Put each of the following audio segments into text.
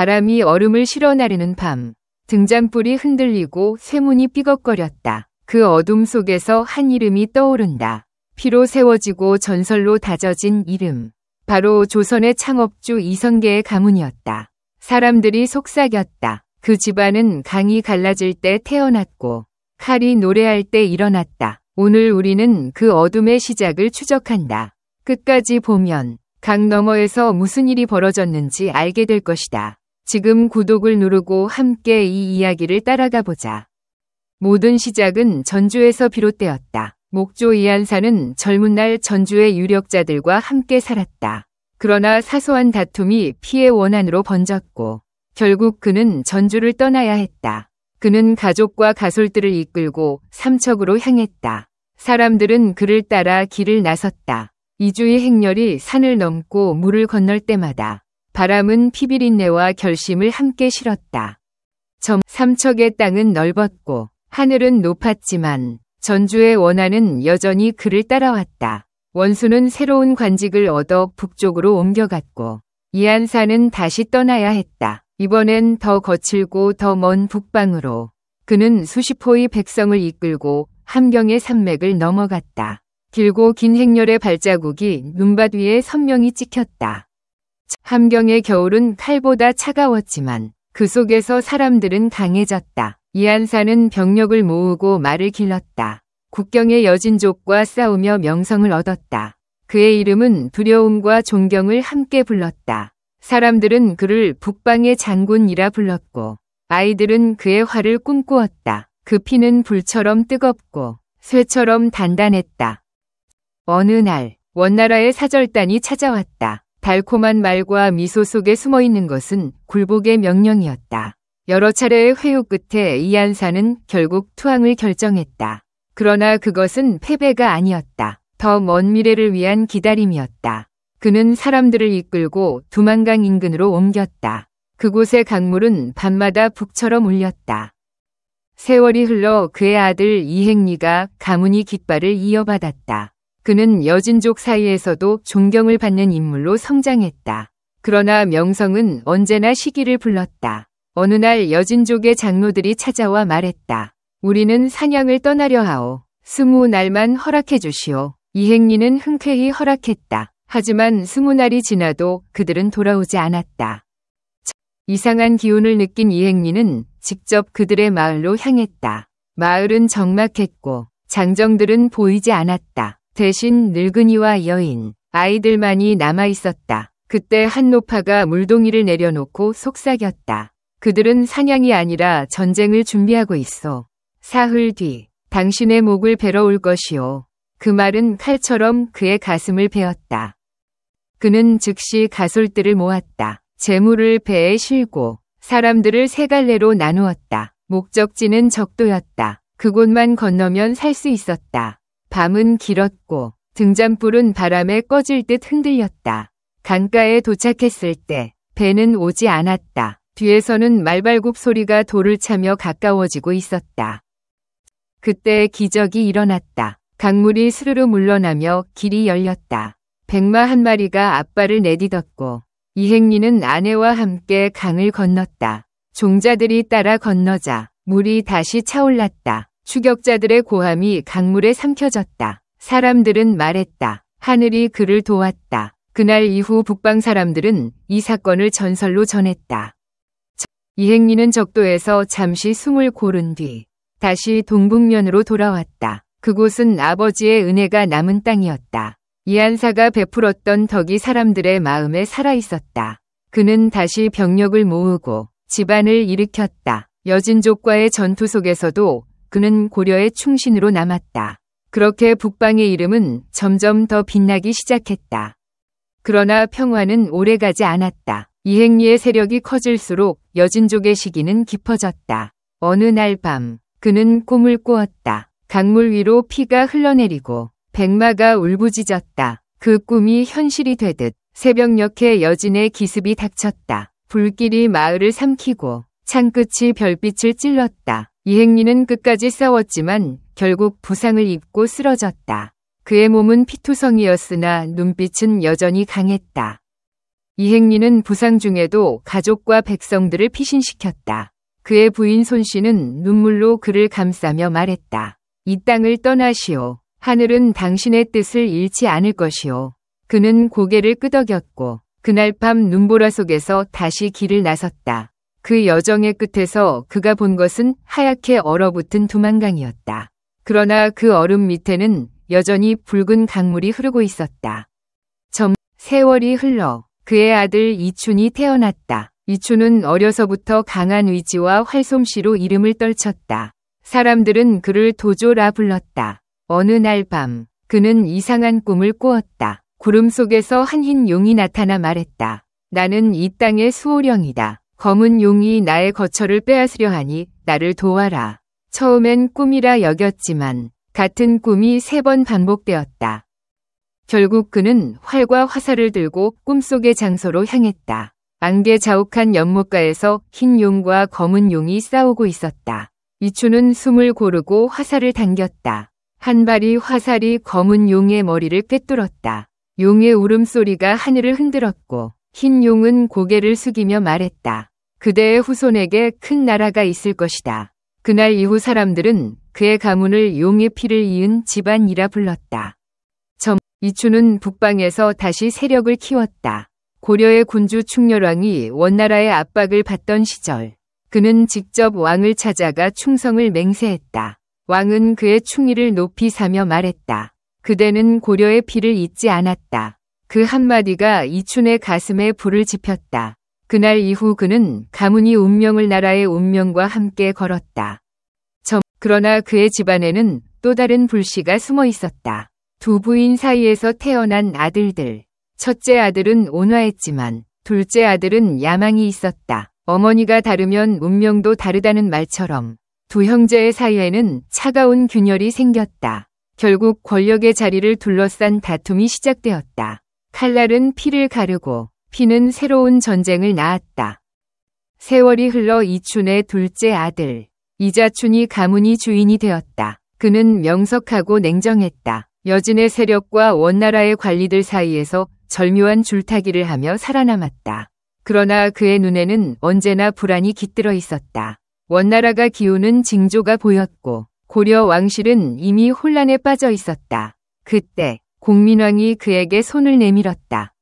바람이 얼음을 실어 나르는 밤. 등잔불이 흔들리고 쇠문이 삐걱거렸다. 그 어둠 속에서 한 이름이 떠오른다. 피로 세워지고 전설로 다져진 이름. 바로 조선의 창업주 이성계의 가문이었다. 사람들이 속삭였다. 그 집안은 강이 갈라질 때 태어났고 칼이 노래할 때 일어났다. 오늘 우리는 그 어둠의 시작을 추적한다. 끝까지 보면 강 너머에서 무슨 일이 벌어졌는지 알게 될 것이다. 지금 구독을 누르고 함께 이 이야기를 따라가 보자. 모든 시작은 전주에서 비롯되었다. 목조 이한사는 젊은 날 전주의 유력자들과 함께 살았다. 그러나 사소한 다툼이 피해 원한으로 번졌고 결국 그는 전주를 떠나야 했다. 그는 가족과 가솔들을 이끌고 삼척으로 향했다. 사람들은 그를 따라 길을 나섰다. 이주의 행렬이 산을 넘고 물을 건널 때마다 바람은 피비린내와 결심을 함께 실었다. 삼척의 땅은 넓었고 하늘은 높았지만 전주의 원한은 여전히 그를 따라왔다. 원수는 새로운 관직을 얻어 북쪽으로 옮겨갔고 이한사는 다시 떠나야 했다. 이번엔 더 거칠고 더 먼 북방으로. 그는 수십 호의 백성을 이끌고 함경의 산맥을 넘어갔다. 길고 긴 행렬의 발자국이 눈밭 위에 선명히 찍혔다. 함경의 겨울은 칼보다 차가웠지만 그 속에서 사람들은 강해졌다. 이한사는 병력을 모으고 말을 길렀다. 국경의 여진족과 싸우며 명성을 얻었다. 그의 이름은 두려움과 존경을 함께 불렀다. 사람들은 그를 북방의 장군이라 불렀고 아이들은 그의 활을 꿈꾸었다. 그 피는 불처럼 뜨겁고 쇠처럼 단단했다. 어느 날 원나라의 사절단이 찾아왔다. 달콤한 말과 미소 속에 숨어있는 것은 굴복의 명령이었다. 여러 차례의 회유 끝에 이한사는 결국 투항을 결정했다. 그러나 그것은 패배가 아니었다. 더 먼 미래를 위한 기다림이었다. 그는 사람들을 이끌고 두만강 인근으로 옮겼다. 그곳의 강물은 밤마다 북처럼 울렸다. 세월이 흘러 그의 아들 이행리가 가문이 깃발을 이어받았다. 그는 여진족 사이에서도 존경을 받는 인물로 성장했다. 그러나 명성은 언제나 시기를 불렀다. 어느 날 여진족의 장로들이 찾아와 말했다. 우리는 사냥을 떠나려 하오. 20날만 허락해 주시오. 이행리는 흔쾌히 허락했다. 하지만 20날이 지나도 그들은 돌아오지 않았다. 이상한 기운을 느낀 이행리는 직접 그들의 마을로 향했다. 마을은 적막했고 장정들은 보이지 않았다. 대신 늙은이와 여인, 아이들만이 남아있었다. 그때 한 노파가 물동이를 내려놓고 속삭였다. 그들은 사냥이 아니라 전쟁을 준비하고 있어. 사흘 뒤 당신의 목을 베러 올 것이오. 그 말은 칼처럼 그의 가슴을 베었다. 그는 즉시 가솔들을 모았다. 재물을 배에 실고 사람들을 세 갈래로 나누었다. 목적지는 적도였다. 그곳만 건너면 살 수 있었다. 밤은 길었고 등잔불은 바람에 꺼질 듯 흔들렸다. 강가에 도착했을 때 배는 오지 않았다. 뒤에서는 말발굽 소리가 돌을 차며 가까워지고 있었다. 그때 기적이 일어났다. 강물이 스르르 물러나며 길이 열렸다. 백마 한 마리가 앞발을 내딛었고 이행리는 아내와 함께 강을 건넜다. 종자들이 따라 건너자 물이 다시 차올랐다. 추격자들의 고함이 강물에 삼켜졌다. 사람들은 말했다. 하늘이 그를 도왔다. 그날 이후 북방 사람들은 이 사건을 전설로 전했다. 이행리는 적도에서 잠시 숨을 고른 뒤 다시 동북면으로 돌아왔다. 그곳은 아버지의 은혜가 남은 땅이었다. 이한사가 베풀었던 덕이 사람들의 마음에 살아있었다. 그는 다시 병력을 모으고 집안을 일으켰다. 여진족과의 전투 속에서도 그는 고려의 충신으로 남았다. 그렇게 북방의 이름은 점점 더 빛나기 시작했다. 그러나 평화는 오래가지 않았다. 이행리의 세력이 커질수록 여진족의 시기는 깊어졌다. 어느 날 밤 그는 꿈을 꾸었다. 강물 위로 피가 흘러내리고 백마가 울부짖었다. 그 꿈이 현실이 되듯 새벽녘에 여진의 기습이 닥쳤다. 불길이 마을을 삼키고 창끝이 별빛을 찔렀다. 이행리는 끝까지 싸웠지만 결국 부상을 입고 쓰러졌다. 그의 몸은 피투성이었으나 눈빛은 여전히 강했다. 이행리는 부상 중에도 가족과 백성들을 피신시켰다. 그의 부인 손씨는 눈물로 그를 감싸며 말했다. 이 땅을 떠나시오. 하늘은 당신의 뜻을 잃지 않을 것이오. 그는 고개를 끄덕였고 그날 밤 눈보라 속에서 다시 길을 나섰다. 그 여정의 끝에서 그가 본 것은 하얗게 얼어붙은 두만강이었다. 그러나 그 얼음 밑에는 여전히 붉은 강물이 흐르고 있었다. 세월이 흘러 그의 아들 이춘이 태어났다. 이춘은 어려서부터 강한 의지와 활솜씨로 이름을 떨쳤다. 사람들은 그를 도조라 불렀다. 어느 날 밤 그는 이상한 꿈을 꾸었다. 구름 속에서 한 흰 용이 나타나 말했다. 나는 이 땅의 수호령이다. 검은 용이 나의 거처를 빼앗으려 하니 나를 도와라. 처음엔 꿈이라 여겼지만 같은 꿈이 3번 반복되었다. 결국 그는 활과 화살을 들고 꿈속의 장소로 향했다. 안개 자욱한 연못가에서 흰 용과 검은 용이 싸우고 있었다. 이춘은 숨을 고르고 화살을 당겼다. 한 발이 화살이 검은 용의 머리를 꿰뚫었다. 용의 울음소리가 하늘을 흔들었고 흰 용은 고개를 숙이며 말했다. 그대의 후손에게 큰 나라가 있을 것이다. 그날 이후 사람들은 그의 가문을 용의 피를 이은 집안이라 불렀다. 이춘은 북방에서 다시 세력을 키웠다. 고려의 군주 충렬왕이 원나라의 압박을 받던 시절 그는 직접 왕을 찾아가 충성을 맹세했다. 왕은 그의 충의를 높이 사며 말했다. 그대는 고려의 피를 잊지 않았다. 그 한마디가 이춘의 가슴에 불을 지폈다. 그날 이후 그는 가문이 운명을 나라의 운명과 함께 걸었다. 그러나 그의 집안에는 또 다른 불씨가 숨어 있었다. 두 부인 사이에서 태어난 아들들. 첫째 아들은 온화했지만 둘째 아들은 야망이 있었다. 어머니가 다르면 운명도 다르다는 말처럼 두 형제의 사이에는 차가운 균열이 생겼다. 결국 권력의 자리를 둘러싼 다툼이 시작되었다. 칼날은 피를 가르고 피는 새로운 전쟁을 낳았다. 세월이 흘러 이춘의 둘째 아들 이자춘이 가문이 주인이 되었다. 그는 명석하고 냉정했다. 여진의 세력과 원나라의 관리들 사이에서 절묘한 줄타기를 하며 살아남았다. 그러나 그의 눈에는 언제나 불안이 깃들어 있었다. 원나라가 기우는 징조가 보였고 고려 왕실은 이미 혼란에 빠져 있었다. 그때 공민왕이 그에게 손을 내밀었다.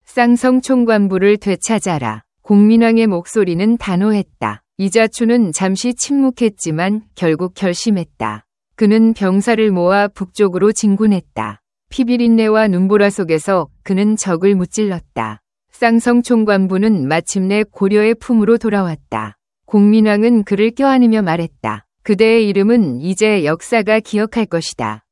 쌍성 총관부를 되찾아라. 공민왕의 목소리는 단호했다. 이자춘은 잠시 침묵했지만 결국 결심했다. 그는 병사를 모아 북쪽으로 진군했다. 피비린내와 눈보라 속에서 그는 적을 무찔렀다. 쌍성 총관부는 마침내 고려의 품으로 돌아왔다. 공민왕은 그를 껴안으며 말했다. 그대의 이름은 이제 역사가 기억할 것이다.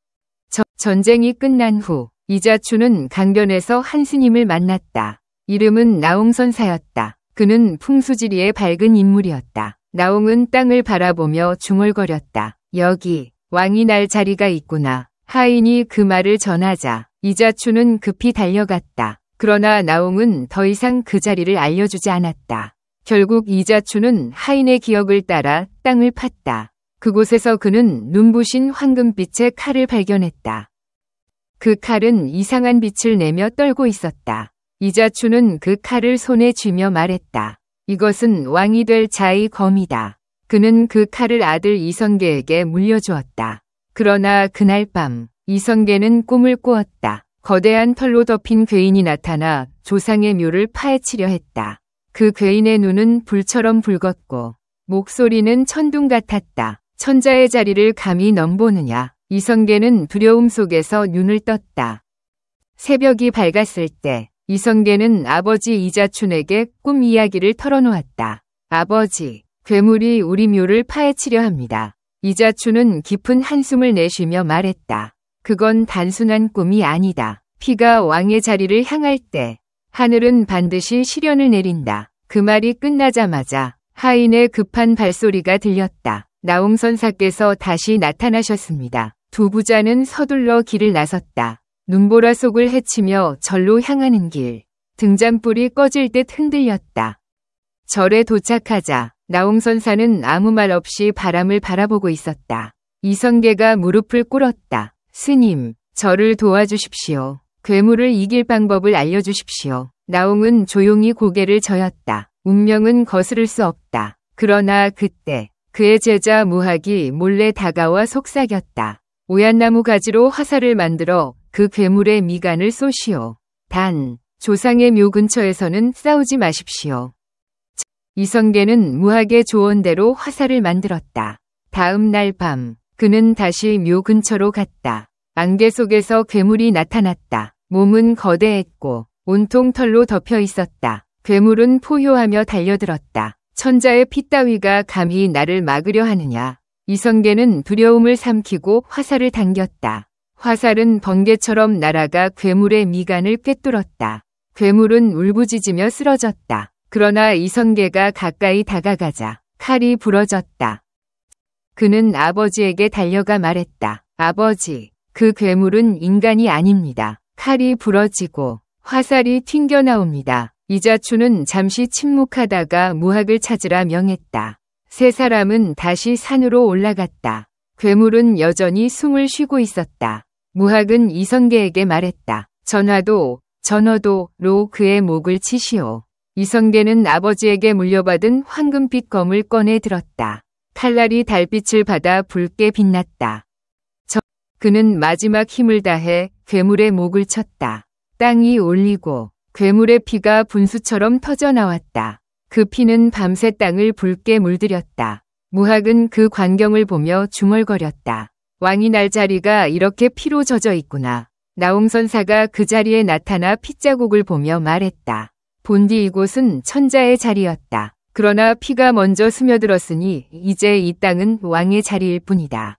전쟁이 끝난 후 이자춘은 강변에서 한 스님을 만났다. 이름은 나홍선사였다. 그는 풍수지리의 밝은 인물이었다. 나홍은 땅을 바라보며 중얼거렸다. 여기 왕이 날 자리가 있구나. 하인이 그 말을 전하자 이자춘은 급히 달려갔다. 그러나 나홍은 더 이상 그 자리를 알려주지 않았다. 결국 이자춘은 하인의 기억을 따라 땅을 팠다. 그곳에서 그는 눈부신 황금빛의 칼을 발견했다. 그 칼은 이상한 빛을 내며 떨고 있었다. 이자춘은 그 칼을 손에 쥐며 말했다. 이것은 왕이 될 자의 검이다. 그는 그 칼을 아들 이성계에게 물려주었다. 그러나 그날 밤 이성계는 꿈을 꾸었다. 거대한 털로 덮인 괴인이 나타나 조상의 묘를 파헤치려 했다. 그 괴인의 눈은 불처럼 붉었고 목소리는 천둥 같았다. 천자의 자리를 감히 넘보느냐. 이성계는 두려움 속에서 눈을 떴다. 새벽이 밝았을 때 이성계는 아버지 이자춘에게 꿈 이야기를 털어놓았다. 아버지, 괴물이 우리 묘를 파헤치려 합니다. 이자춘은 깊은 한숨을 내쉬며 말했다. 그건 단순한 꿈이 아니다. 피가 왕의 자리를 향할 때 하늘은 반드시 시련을 내린다. 그 말이 끝나자마자 하인의 급한 발소리가 들렸다. 나홍선사께서 다시 나타나셨습니다. 두 부자는 서둘러 길을 나섰다. 눈보라 속을 헤치며 절로 향하는 길. 등잔불이 꺼질 듯 흔들렸다. 절에 도착하자 나홍선사는 아무 말 없이 바람을 바라보고 있었다. 이성계가 무릎을 꿇었다. 스님, 저를 도와주십시오. 괴물을 이길 방법을 알려주십시오. 나옹은 조용히 고개를 저었다. 운명은 거스를 수 없다. 그러나 그때 그의 제자 무학이 몰래 다가와 속삭였다. 오얏나무 가지로 화살을 만들어 그 괴물의 미간을 쏘시오. 단, 조상의 묘 근처에서는 싸우지 마십시오. 이성계는 무학의 조언대로 화살을 만들었다. 다음 날 밤, 그는 다시 묘 근처로 갔다. 안개 속에서 괴물이 나타났다. 몸은 거대했고 온통 털로 덮여 있었다. 괴물은 포효하며 달려들었다. 천자의 피 따위가 감히 나를 막으려 하느냐. 이성계는 두려움을 삼키고 화살을 당겼다. 화살은 번개처럼 날아가 괴물의 미간을 꿰뚫었다. 괴물은 울부짖으며 쓰러졌다. 그러나 이성계가 가까이 다가가자 칼이 부러졌다. 그는 아버지에게 달려가 말했다. 아버지, 그 괴물은 인간이 아닙니다. 칼이 부러지고 화살이 튕겨나옵니다. 이자춘은 잠시 침묵하다가 무학을 찾으라 명했다. 세 사람은 다시 산으로 올라갔다. 괴물은 여전히 숨을 쉬고 있었다. 무학은 이성계에게 말했다. 전어도로 그의 목을 치시오. 이성계는 아버지에게 물려받은 황금빛 검을 꺼내 들었다. 칼날이 달빛을 받아 붉게 빛났다. 그는 마지막 힘을 다해 괴물의 목을 쳤다. 땅이 울리고 괴물의 피가 분수처럼 터져나왔다. 그 피는 밤새 땅을 붉게 물들였다. 무학은 그 광경을 보며 중얼거렸다. 왕이 날 자리가 이렇게 피로 젖어 있구나. 나옹선사가 그 자리에 나타나 핏자국을 보며 말했다. 본디 이곳은 천자의 자리였다. 그러나 피가 먼저 스며들었으니 이제 이 땅은 왕의 자리일 뿐이다.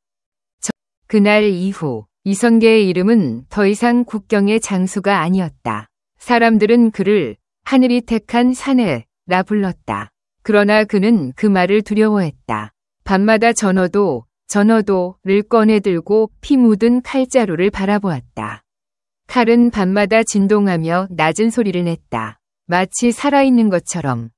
그날 이후 이성계의 이름은 더 이상 국경의 장수가 아니었다. 사람들은 그를 하늘이 택한 사내라 불렀다. 그러나 그는 그 말을 두려워했다. 밤마다 전어도를 꺼내들고 피 묻은 칼자루를 바라보았다. 칼은 밤마다 진동하며 낮은 소리를 냈다. 마치 살아있는 것처럼.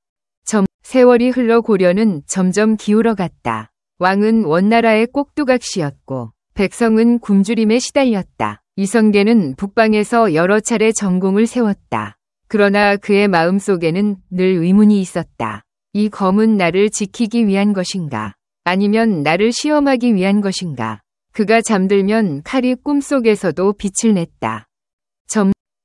세월이 흘러 고려는 점점 기울어갔다. 왕은 원나라의 꼭두각시였고 백성은 굶주림에 시달렸다. 이성계는 북방에서 여러 차례 전공을 세웠다. 그러나 그의 마음속에는 늘 의문이 있었다. 이 검은 나를 지키기 위한 것인가? 아니면 나를 시험하기 위한 것인가? 그가 잠들면 칼이 꿈속에서도 빛을 냈다.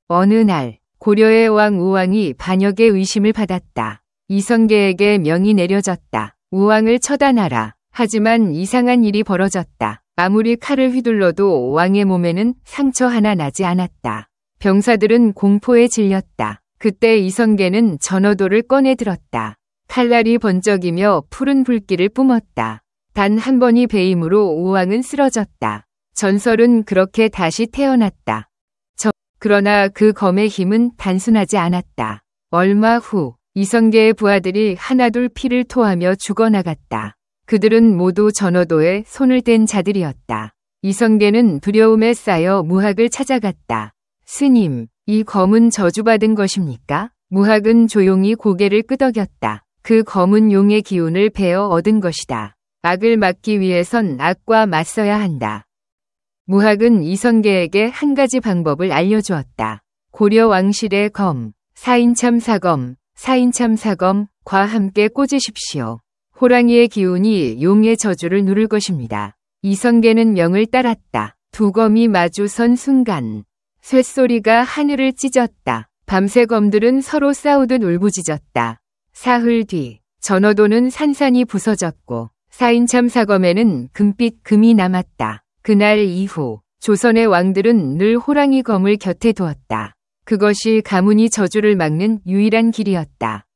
어느 날 고려의 왕 우왕이 반역의 의심을 받았다. 이성계에게 명이 내려졌다. 우왕을 처단하라. 하지만 이상한 일이 벌어졌다. 아무리 칼을 휘둘러도 왕의 몸에는 상처 하나 나지 않았다. 병사들은 공포에 질렸다. 그때 이성계는 전어도를 꺼내 들었다. 칼날이 번쩍이며 푸른 불길을 뿜었다. 단 한 번이 배임으로 우왕은 쓰러졌다. 전설은 그렇게 다시 태어났다. 그러나 그 검의 힘은 단순하지 않았다. 얼마 후 이성계의 부하들이 하나둘 피를 토하며 죽어나갔다. 그들은 모두 전어도에 손을 댄 자들이었다. 이성계는 두려움에 쌓여 무학을 찾아갔다. 스님, 이 검은 저주받은 것입니까? 무학은 조용히 고개를 끄덕였다. 그 검은 용의 기운을 베어 얻은 것이다. 악을 막기 위해선 악과 맞서야 한다. 무학은 이성계에게 한 가지 방법을 알려주었다. 고려 왕실의 검, 사인참사검과 함께 꽂으십시오. 호랑이의 기운이 용의 저주를 누를 것입니다. 이성계는 명을 따랐다. 두 검이 마주선 순간 쇳소리가 하늘을 찢었다. 밤새 검들은 서로 싸우듯 울부짖었다. 사흘 뒤 전어도는 산산이 부서졌고 사인참사검에는 금빛 금이 남았다. 그날 이후 조선의 왕들은 늘 호랑이 검을 곁에 두었다. 그것이 가문이 저주를 막는 유일한 길이었다.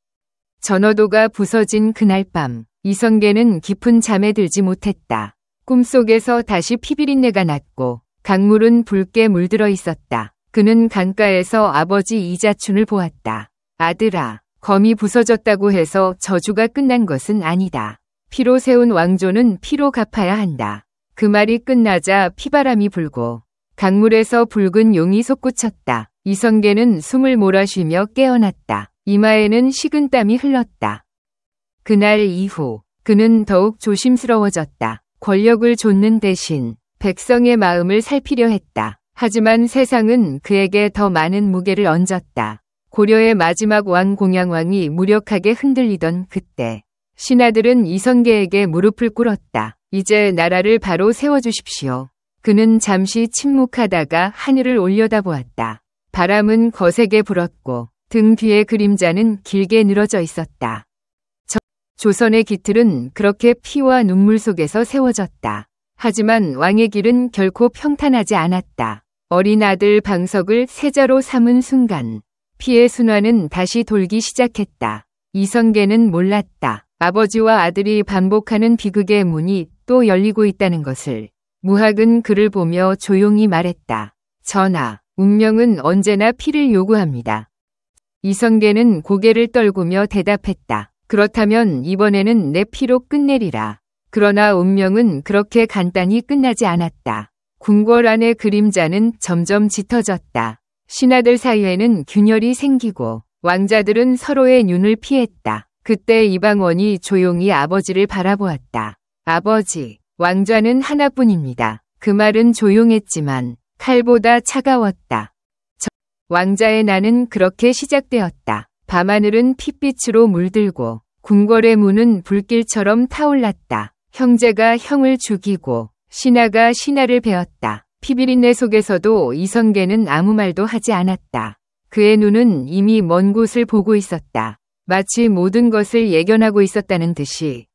전어도가 부서진 그날 밤 이성계는 깊은 잠에 들지 못했다. 꿈속에서 다시 피비린내가 났고 강물은 붉게 물들어 있었다. 그는 강가에서 아버지 이자춘을 보았다. 아들아, 검이 부서졌다고 해서 저주가 끝난 것은 아니다. 피로 세운 왕조는 피로 갚아야 한다. 그 말이 끝나자 피바람이 불고 강물에서 붉은 용이 솟구쳤다. 이성계는 숨을 몰아쉬며 깨어났다. 이마에는 식은땀이 흘렀다. 그날 이후 그는 더욱 조심스러워졌다. 권력을 좇는 대신 백성의 마음을 살피려 했다. 하지만 세상은 그에게 더 많은 무게를 얹었다. 고려의 마지막 왕 공양왕이 무력하게 흔들리던 그때 신하들은 이성계에게 무릎을 꿇었다. 이제 나라를 바로 세워주십시오. 그는 잠시 침묵하다가 하늘을 올려다보았다. 바람은 거세게 불었고 등 뒤의 그림자는 길게 늘어져 있었다. 조선의 기틀은 그렇게 피와 눈물 속에서 세워졌다. 하지만 왕의 길은 결코 평탄하지 않았다. 어린 아들 방석을 세자로 삼은 순간 피의 순환은 다시 돌기 시작했다. 이성계는 몰랐다. 아버지와 아들이 반복하는 비극의 문이 또 열리고 있다는 것을. 무학은 그를 보며 조용히 말했다. 전하, 운명은 언제나 피를 요구합니다. 이성계는 고개를 떨구며 대답했다. 그렇다면 이번에는 내 피로 끝내리라. 그러나 운명은 그렇게 간단히 끝나지 않았다. 궁궐 안의 그림자는 점점 짙어졌다. 신하들 사이에는 균열이 생기고 왕자들은 서로의 눈을 피했다. 그때 이방원이 조용히 아버지를 바라보았다. 아버지, 왕좌는 하나뿐입니다. 그 말은 조용했지만 칼보다 차가웠다. 왕자의 난은 그렇게 시작되었다. 밤하늘은 핏빛으로 물들고 궁궐의 문은 불길처럼 타올랐다. 형제가 형을 죽이고 신하가 신하를 베었다. 피비린내 속에서도 이성계는 아무 말도 하지 않았다. 그의 눈은 이미 먼 곳을 보고 있었다. 마치 모든 것을 예견하고 있었다는 듯이.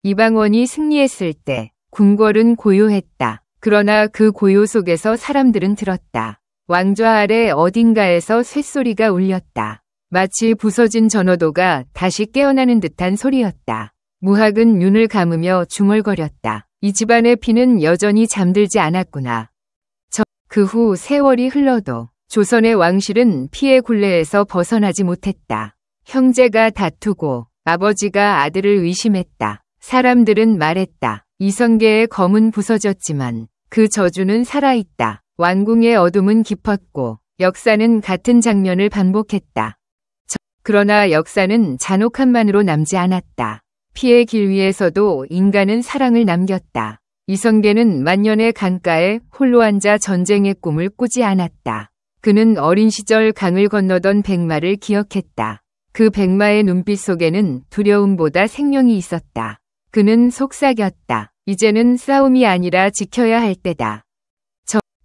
이방원이 승리했을 때 궁궐은 고요했다. 그러나 그 고요 속에서 사람들은 들었다. 왕좌 아래 어딘가에서 쇳소리가 울렸다. 마치 부서진 전어도가 다시 깨어나는 듯한 소리였다. 무학은 눈을 감으며 중얼거렸다. 이 집안의 피는 여전히 잠들지 않았구나. 그 후 세월이 흘러도 조선의 왕실은 피의 굴레에서 벗어나지 못했다. 형제가 다투고 아버지가 아들을 의심했다. 사람들은 말했다. 이성계의 검은 부서졌지만 그 저주는 살아있다. 왕궁의 어둠은 깊었고 역사는 같은 장면을 반복했다. 그러나 역사는 잔혹함만으로 남지 않았다. 피의 길 위에서도 인간은 사랑을 남겼다. 이성계는 만년의 강가에 홀로 앉아 전쟁의 꿈을 꾸지 않았다. 그는 어린 시절 강을 건너던 백마를 기억했다. 그 백마의 눈빛 속에는 두려움보다 생명이 있었다. 그는 속삭였다. 이제는 싸움이 아니라 지켜야 할 때다.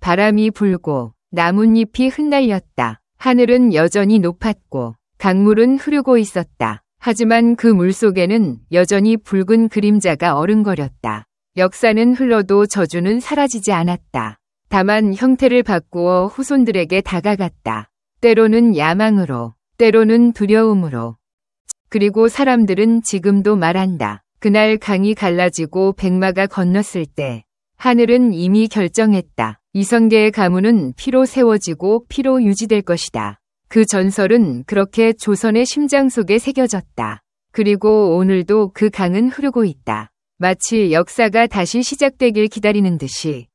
바람이 불고 나뭇잎이 흩날렸다. 하늘은 여전히 높았고 강물은 흐르고 있었다. 하지만 그 물속에는 여전히 붉은 그림자가 어른거렸다. 역사는 흘러도 저주는 사라지지 않았다. 다만 형태를 바꾸어 후손들에게 다가갔다. 때로는 야망으로, 때로는 두려움으로. 그리고 사람들은 지금도 말한다. 그날 강이 갈라지고 백마가 건넜을 때 하늘은 이미 결정했다. 이성계의 가문은 피로 세워지고 피로 유지될 것이다. 그 전설은 그렇게 조선의 심장 속에 새겨졌다. 그리고 오늘도 그 강은 흐르고 있다. 마치 역사가 다시 시작되길 기다리는 듯이.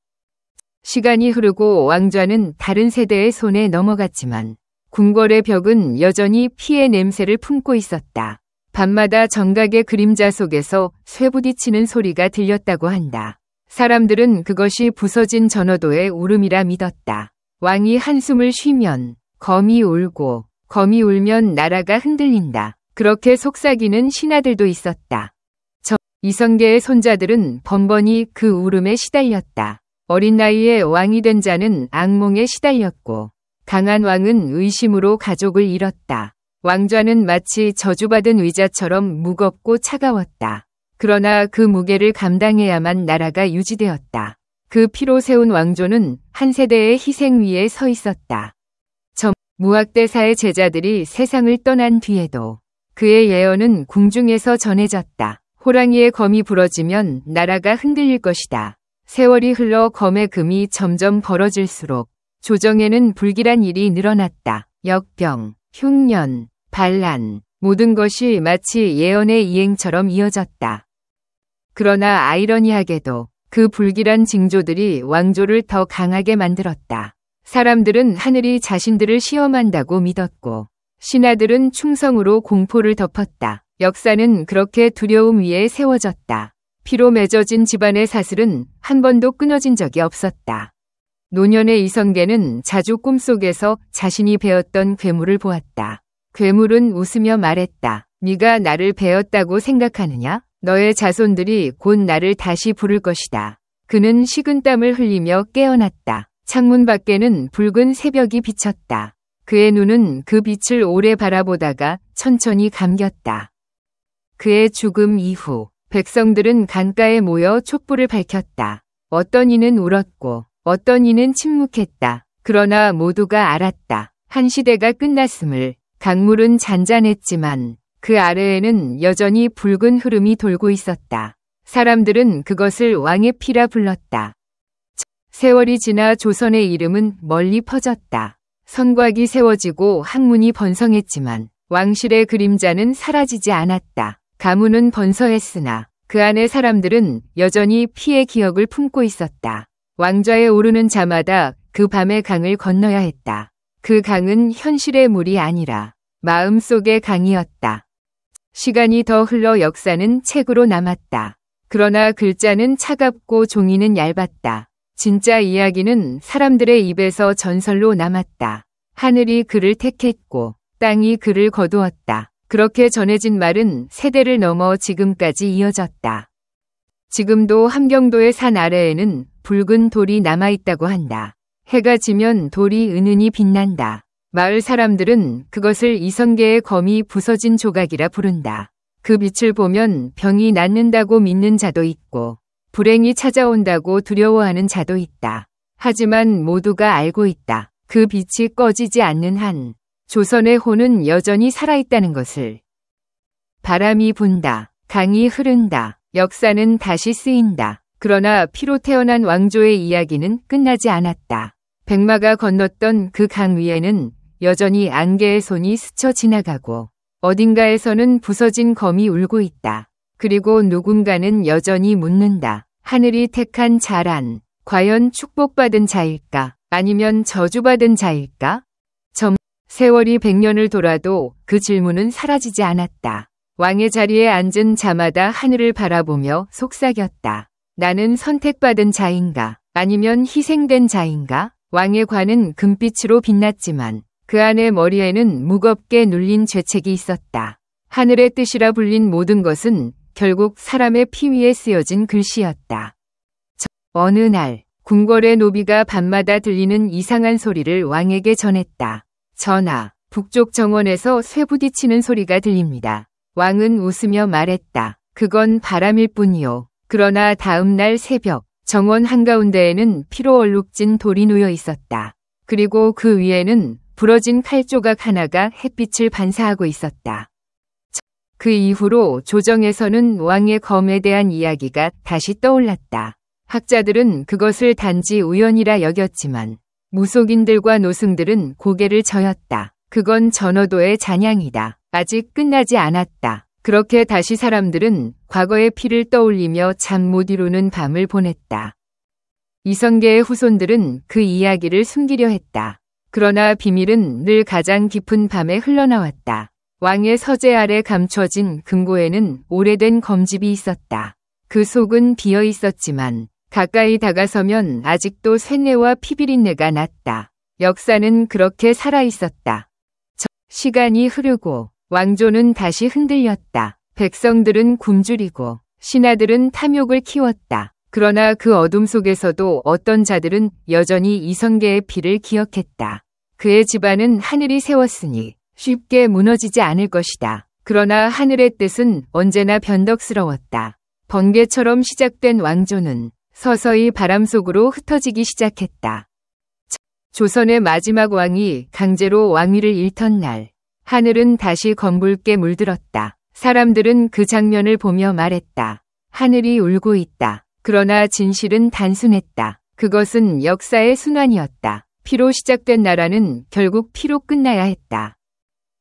시간이 흐르고 왕좌는 다른 세대의 손에 넘어갔지만 궁궐의 벽은 여전히 피의 냄새를 품고 있었다. 밤마다 정각의 그림자 속에서 쇠부딪히는 소리가 들렸다고 한다. 사람들은 그것이 부서진 전어도의 울음이라 믿었다. 왕이 한숨을 쉬면 검이 울고 검이 울면 나라가 흔들린다. 그렇게 속삭이는 신하들도 있었다. 이성계의 손자들은 번번이 그 울음에 시달렸다. 어린 나이에 왕이 된 자는 악몽에 시달렸고 강한 왕은 의심으로 가족을 잃었다. 왕좌는 마치 저주받은 의자처럼 무겁고 차가웠다. 그러나 그 무게를 감당해야만 나라가 유지되었다. 그 피로 세운 왕조는 한 세대의 희생 위에 서 있었다. 무학대사의 제자들이 세상을 떠난 뒤에도 그의 예언은 궁중에서 전해졌다. 호랑이의 검이 부러지면 나라가 흔들릴 것이다. 세월이 흘러 검의 금이 점점 벌어질수록 조정에는 불길한 일이 늘어났다. 역병, 흉년, 반란, 모든 것이 마치 예언의 이행처럼 이어졌다. 그러나 아이러니하게도 그 불길한 징조들이 왕조를 더 강하게 만들었다. 사람들은 하늘이 자신들을 시험한다고 믿었고 신하들은 충성으로 공포를 덮었다. 역사는 그렇게 두려움 위에 세워졌다. 피로 맺어진 집안의 사슬은 한 번도 끊어진 적이 없었다. 노년의 이성계는 자주 꿈속에서 자신이 베었던 괴물을 보았다. 괴물은 웃으며 말했다. 네가 나를 베었다고 생각하느냐? 너의 자손들이 곧 나를 다시 부를 것이다. 그는 식은땀을 흘리며 깨어났다. 창문 밖에는 붉은 새벽이 비쳤다. 그의 눈은 그 빛을 오래 바라보다가 천천히 감겼다. 그의 죽음 이후 백성들은 강가에 모여 촛불을 밝혔다. 어떤 이는 울었고 어떤 이는 침묵했다. 그러나 모두가 알았다. 한 시대가 끝났음을. 강물은 잔잔했지만 그 아래에는 여전히 붉은 흐름이 돌고 있었다. 사람들은 그것을 왕의 피라 불렀다. 세월이 지나 조선의 이름은 멀리 퍼졌다. 성곽이 세워지고 학문이 번성했지만 왕실의 그림자는 사라지지 않았다. 가문은 번성했으나 그 안의 사람들은 여전히 피의 기억을 품고 있었다. 왕좌에 오르는 자마다 그 밤의 강을 건너야 했다. 그 강은 현실의 물이 아니라 마음속의 강이었다. 시간이 더 흘러 역사는 책으로 남았다. 그러나 글자는 차갑고 종이는 얇았다. 진짜 이야기는 사람들의 입에서 전설로 남았다. 하늘이 그를 택했고 땅이 그를 거두었다. 그렇게 전해진 말은 세대를 넘어 지금까지 이어졌다. 지금도 함경도의 산 아래에는 붉은 돌이 남아있다고 한다. 해가 지면 돌이 은은히 빛난다. 마을 사람들은 그것을 이성계의 검이 부서진 조각이라 부른다. 그 빛을 보면 병이 낫는다고 믿는 자도 있고 불행이 찾아온다고 두려워하는 자도 있다. 하지만 모두가 알고 있다. 그 빛이 꺼지지 않는 한 조선의 혼은 여전히 살아있다는 것을. 바람이 분다. 강이 흐른다. 역사는 다시 쓰인다. 그러나 피로 태어난 왕조의 이야기는 끝나지 않았다. 백마가 건넜던 그 강 위에는 여전히 안개의 손이 스쳐 지나가고 어딘가에서는 부서진 검이 울고 있다. 그리고 누군가는 여전히 묻는다. 하늘이 택한 자란 과연 축복받은 자일까? 아니면 저주받은 자일까? 세월이 100년을 돌아도 그 질문은 사라지지 않았다. 왕의 자리에 앉은 자마다 하늘을 바라보며 속삭였다. 나는 선택받은 자인가? 아니면 희생된 자인가? 왕의 관은 금빛으로 빛났지만 그 안의 머리에는 무겁게 눌린 죄책이 있었다. 하늘의 뜻이라 불린 모든 것은 결국 사람의 피 위에 쓰여진 글씨였다. 어느 날 궁궐의 노비가 밤마다 들리는 이상한 소리를 왕에게 전했다. 전하, 북쪽 정원에서 쇠 부딪히는 소리가 들립니다. 왕은 웃으며 말했다. 그건 바람일 뿐이요. 그러나 다음 날 새벽 정원 한가운데에는 피로 얼룩진 돌이 놓여 있었다. 그리고 그 위에는 부러진 칼조각 하나가 햇빛을 반사하고 있었다. 그 이후로 조정에서는 왕의 검에 대한 이야기가 다시 떠올랐다. 학자들은 그것을 단지 우연이라 여겼지만 무속인들과 노승들은 고개를 저었다. 그건 전어도의 잔향이다. 아직 끝나지 않았다. 그렇게 다시 사람들은 과거의 피를 떠올리며 잠 못 이루는 밤을 보냈다. 이성계의 후손들은 그 이야기를 숨기려 했다. 그러나 비밀은 늘 가장 깊은 밤에 흘러나왔다. 왕의 서재 아래 감춰진 금고에는 오래된 검집이 있었다. 그 속은 비어 있었지만 가까이 다가서면 아직도 쇳내와 피비린내가 났다. 역사는 그렇게 살아있었다. 시간이 흐르고 왕조는 다시 흔들렸다. 백성들은 굶주리고 신하들은 탐욕을 키웠다. 그러나 그 어둠 속에서도 어떤 자들은 여전히 이성계의 피를 기억했다. 그의 집안은 하늘이 세웠으니 쉽게 무너지지 않을 것이다. 그러나 하늘의 뜻은 언제나 변덕스러웠다. 번개처럼 시작된 왕조는 서서히 바람 속으로 흩어지기 시작했다. 조선의 마지막 왕이 강제로 왕위를 잃던 날, 하늘은 다시 검붉게 물들었다. 사람들은 그 장면을 보며 말했다. 하늘이 울고 있다. 그러나 진실은 단순했다. 그것은 역사의 순환이었다. 피로 시작된 나라는 결국 피로 끝나야 했다.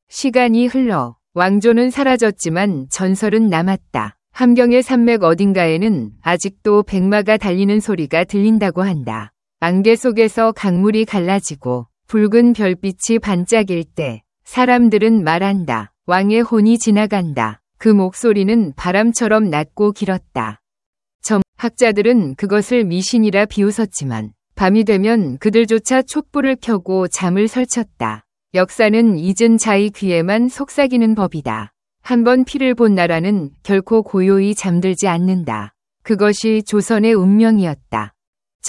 시간이 흘러 왕조는 사라졌지만 전설은 남았다. 함경의 산맥 어딘가에는 아직도 백마가 달리는 소리가 들린다고 한다. 안개 속에서 강물이 갈라지고 붉은 별빛이 반짝일 때 사람들은 말한다. 왕의 혼이 지나간다. 그 목소리는 바람처럼 낮고 길었다. 학자들은 그것을 미신이라 비웃었지만 밤이 되면 그들조차 촛불을 켜고 잠을 설쳤다. 역사는 잊은 자의 귀에만 속삭이는 법이다. 한번 피를 본 나라는 결코 고요히 잠들지 않는다. 그것이 조선의 운명이었다.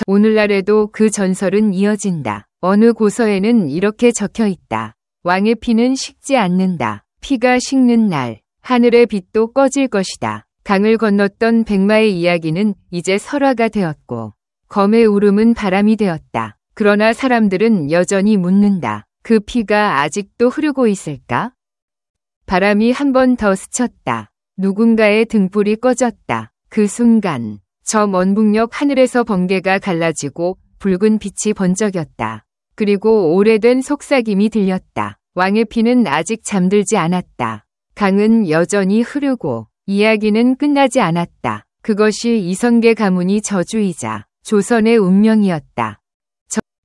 오늘날에도 그 전설은 이어진다. 어느 고서에는 이렇게 적혀 있다. 왕의 피는 식지 않는다. 피가 식는 날, 하늘의 빛도 꺼질 것이다. 강을 건넜던 백마의 이야기는 이제 설화가 되었고, 검의 울음은 바람이 되었다. 그러나 사람들은 여전히 묻는다. 그 피가 아직도 흐르고 있을까? 바람이 한 번 더 스쳤다. 누군가의 등불이 꺼졌다. 그 순간 저 먼 북녘 하늘에서 번개가 갈라지고 붉은 빛이 번쩍였다. 그리고 오래된 속삭임이 들렸다. 왕의 피는 아직 잠들지 않았다. 강은 여전히 흐르고 이야기는 끝나지 않았다. 그것이 이성계 가문이 저주이자 조선의 운명이었다.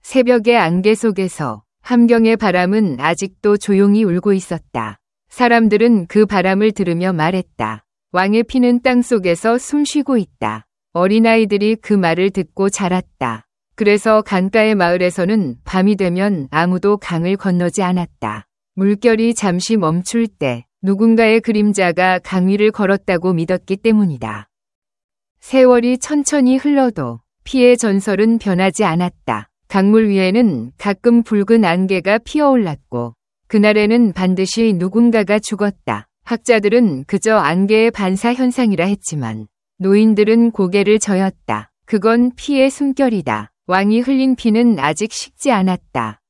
새벽의 안개 속에서 함경의 바람은 아직도 조용히 울고 있었다. 사람들은 그 바람을 들으며 말했다. 왕의 피는 땅속에서 숨쉬고 있다. 어린아이들이 그 말을 듣고 자랐다. 그래서 강가의 마을에서는 밤이 되면 아무도 강을 건너지 않았다. 물결이 잠시 멈출 때 누군가의 그림자가 강 위를 걸었다고 믿었기 때문이다. 세월이 천천히 흘러도 피의 전설은 변하지 않았다. 강물 위에는 가끔 붉은 안개가 피어올랐고 그날에는 반드시 누군가가 죽었다. 학자들은 그저 안개의 반사 현상이라 했지만 노인들은 고개를 저었다. 그건 피의 숨결이다. 왕이 흘린 피는 아직 식지 않았다.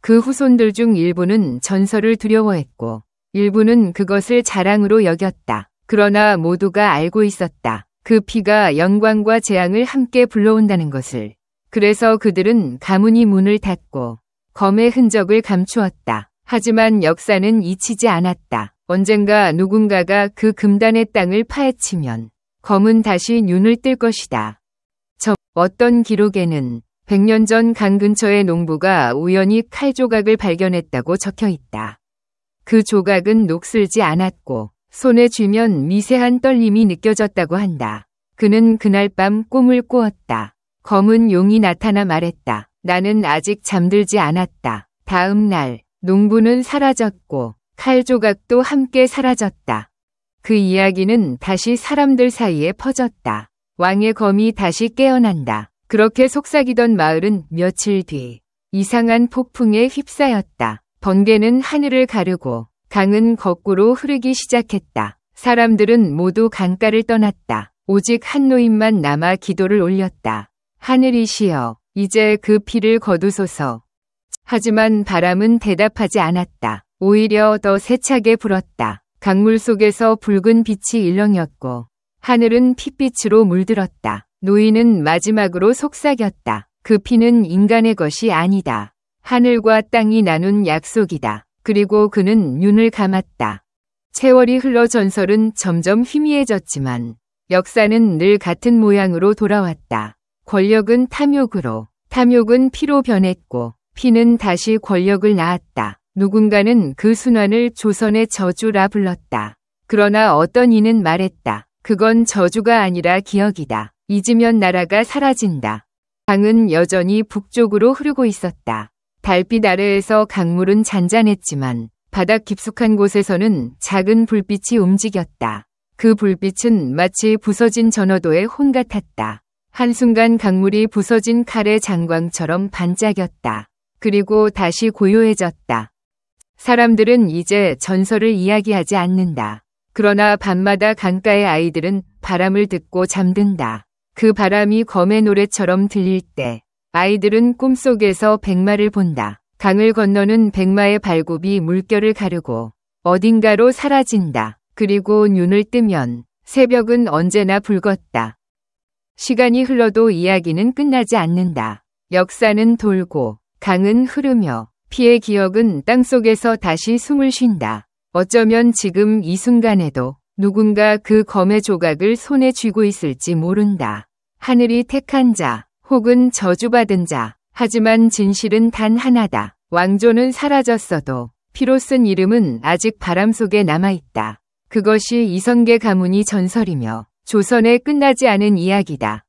그 후손들 중 일부는 전설을 두려워했고 일부는 그것을 자랑으로 여겼다. 그러나 모두가 알고 있었다. 그 피가 영광과 재앙을 함께 불러온다는 것을. 그래서 그들은 가문이 문을 닫고 검의 흔적을 감추었다. 하지만 역사는 잊히지 않았다. 언젠가 누군가가 그 금단의 땅을 파헤치면 검은 다시 눈을 뜰 것이다. 어떤 기록에는 100년 전 강 근처의 농부가 우연히 칼 조각을 발견했다고 적혀 있다. 그 조각은 녹슬지 않았고 손에 쥐면 미세한 떨림이 느껴졌다고 한다. 그는 그날 밤 꿈을 꾸었다. 검은 용이 나타나 말했다. 나는 아직 잠들지 않았다. 다음 날 농부는 사라졌고 칼 조각도 함께 사라졌다. 그 이야기는 다시 사람들 사이에 퍼졌다. 왕의 검이 다시 깨어난다. 그렇게 속삭이던 마을은 며칠 뒤 이상한 폭풍에 휩싸였다. 번개는 하늘을 가르고 강은 거꾸로 흐르기 시작했다. 사람들은 모두 강가를 떠났다. 오직 한 노인만 남아 기도를 올렸다. 하늘이시여, 이제 그 피를 거두소서. 하지만 바람은 대답하지 않았다. 오히려 더 세차게 불었다. 강물 속에서 붉은 빛이 일렁였고 하늘은 핏빛으로 물들었다. 노인은 마지막으로 속삭였다. 그 피는 인간의 것이 아니다. 하늘과 땅이 나눈 약속이다. 그리고 그는 눈을 감았다. 세월이 흘러 전설은 점점 희미해졌지만 역사는 늘 같은 모양으로 돌아왔다. 권력은 탐욕으로, 탐욕은 피로 변했고 피는 다시 권력을 낳았다. 누군가는 그 순환을 조선의 저주라 불렀다. 그러나 어떤 이는 말했다. 그건 저주가 아니라 기억이다. 잊으면 나라가 사라진다. 강은 여전히 북쪽으로 흐르고 있었다. 달빛 아래에서 강물은 잔잔했지만 바닥 깊숙한 곳에서는 작은 불빛이 움직였다. 그 불빛은 마치 부서진 전어도의 혼 같았다. 한순간 강물이 부서진 칼의 장광처럼 반짝였다. 그리고 다시 고요해졌다. 사람들은 이제 전설을 이야기하지 않는다. 그러나 밤마다 강가의 아이들은 바람을 듣고 잠든다. 그 바람이 검의 노래처럼 들릴 때 아이들은 꿈속에서 백마를 본다. 강을 건너는 백마의 발굽이 물결을 가르고 어딘가로 사라진다. 그리고 눈을 뜨면 새벽은 언제나 붉었다. 시간이 흘러도 이야기는 끝나지 않는다. 역사는 돌고 강은 흐르며 피의 기억은 땅속에서 다시 숨을 쉰다. 어쩌면 지금 이 순간에도 누군가 그 검의 조각을 손에 쥐고 있을지 모른다. 하늘이 택한 자, 혹은 저주받은 자. 하지만 진실은 단 하나다. 왕조는 사라졌어도 피로 쓴 이름은 아직 바람 속에 남아있다. 그것이 이성계 가문이 전설이며 조선의 끝나지 않은 이야기다.